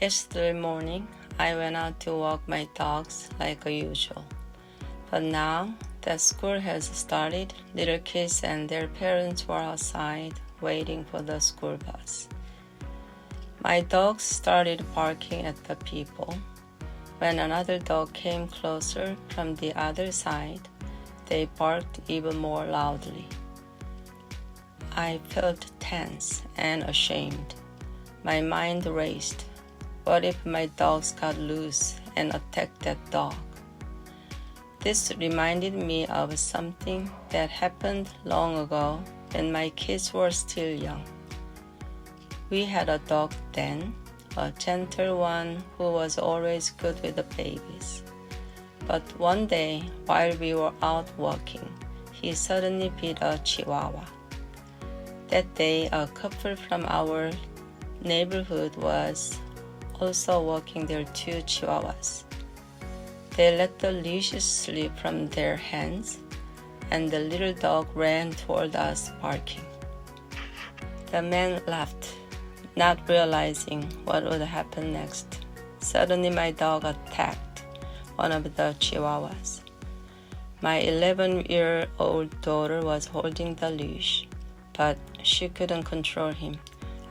Yesterday morning, I went out to walk my dogs like usual. But now that school has started, little kids and their parents were outside waiting for the school bus. My dogs started barking at the people. When another dog came closer from the other side, they barked even more loudly. I felt tense and ashamed. My mind raced. What if my dogs got loose and attacked that dog? This reminded me of something that happened long ago when my kids were still young. We had a dog then, a gentle one who was always good with the babies. But one day, while we were out walking, he suddenly bit a chihuahua. That day, a couple from our neighborhood was also walking their two chihuahuas. They let the leashes slip from their hands, and the little dog ran toward us barking. The man laughed, not realizing what would happen next. Suddenly, my dog attacked one of the chihuahuas. My 11-year-old daughter was holding the leash, but she couldn't control him.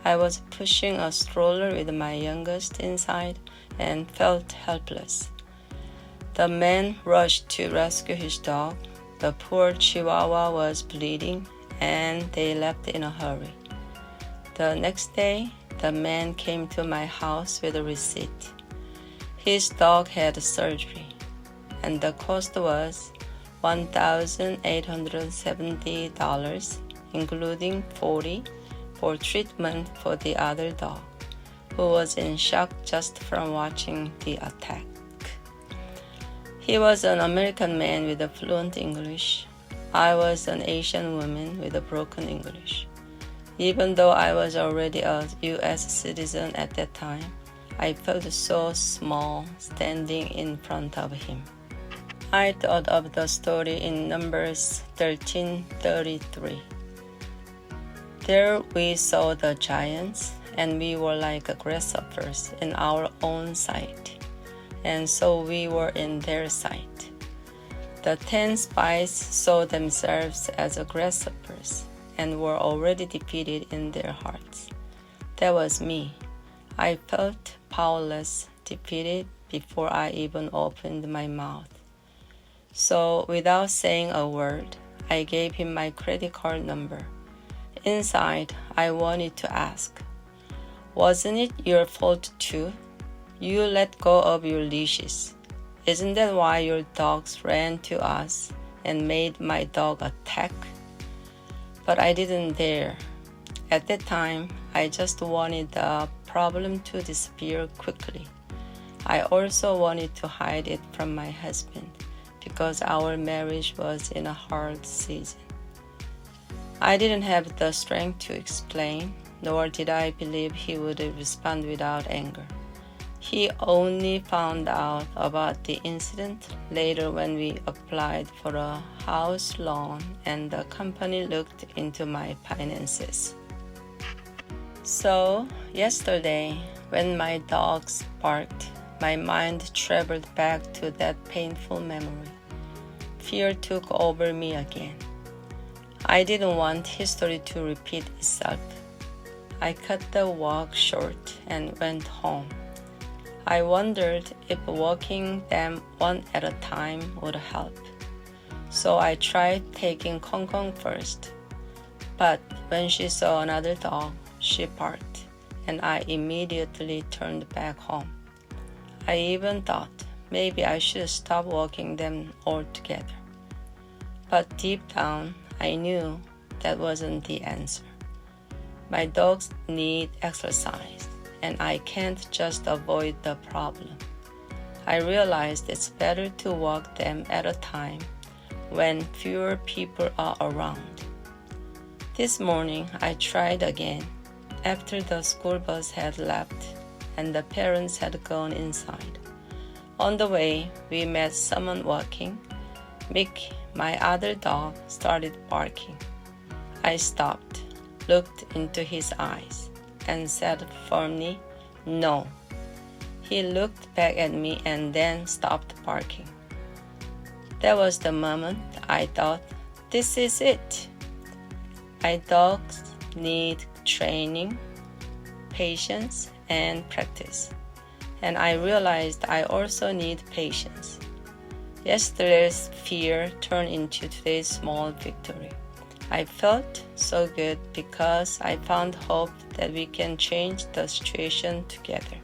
I was pushing a stroller with my youngest inside and felt helpless. The man rushed to rescue his dog. The poor chihuahua was bleeding, and they left in a hurry. The next day, the man came to my house with a receipt. His dog had surgery, and the cost was $1,870, including $40 for treatment for the other dog, who was in shock just from watching the attack. He was an American man with a fluent English. I was an Asian woman with a broken English. Even though I was already a U.S. citizen at that time, I felt so small standing in front of him. I thought of the story in Numbers 13:33. There we saw the giants, and we were like grasshoppers in our own sight, and so we were in their sight. The 10 spies saw themselves as grasshoppers and were already defeated in their hearts. That was me. I felt powerless, defeated before I even opened my mouth. So, without saying a word, I gave him my credit card number. Inside, I wanted to ask, wasn't it your fault too? You let go of your leashes. Isn't that why your dogs ran to us and made my dog attack? But I didn't dare. At that time, I just wanted the problem to disappear quickly. I also wanted to hide it from my husband because our marriage was in a hard season. I didn't have the strength to explain, nor did I believe he would respond without anger. He only found out about the incident later when we applied for a house loan and the company looked into my finances. So, yesterday, when my dogs barked, my mind traveled back to that painful memory. Fear took over me again. I didn't want history to repeat itself. I cut the walk short and went home. I wondered if walking them one at a time would help. So I tried taking Kong Kong first. But when she saw another dog, she barked, and I immediately turned back home. I even thought maybe I should stop walking them altogether. But deep down, I knew that wasn't the answer. My dogs need exercise, and I can't just avoid the problem. I realized it's better to walk them at a time when fewer people are around. This morning, I tried again after the school bus had left and the parents had gone inside. On the way, we met someone walking. Mickey, my other dog, started barking. I stopped, looked into his eyes, and said firmly, "No." He looked back at me and then stopped barking. That was the moment I thought, this is it. My dogs need training, patience, and practice. And I realized I also need patience. Yesterday's fear turned into today's small victory. I felt so good because I found hope that we can change the situation together.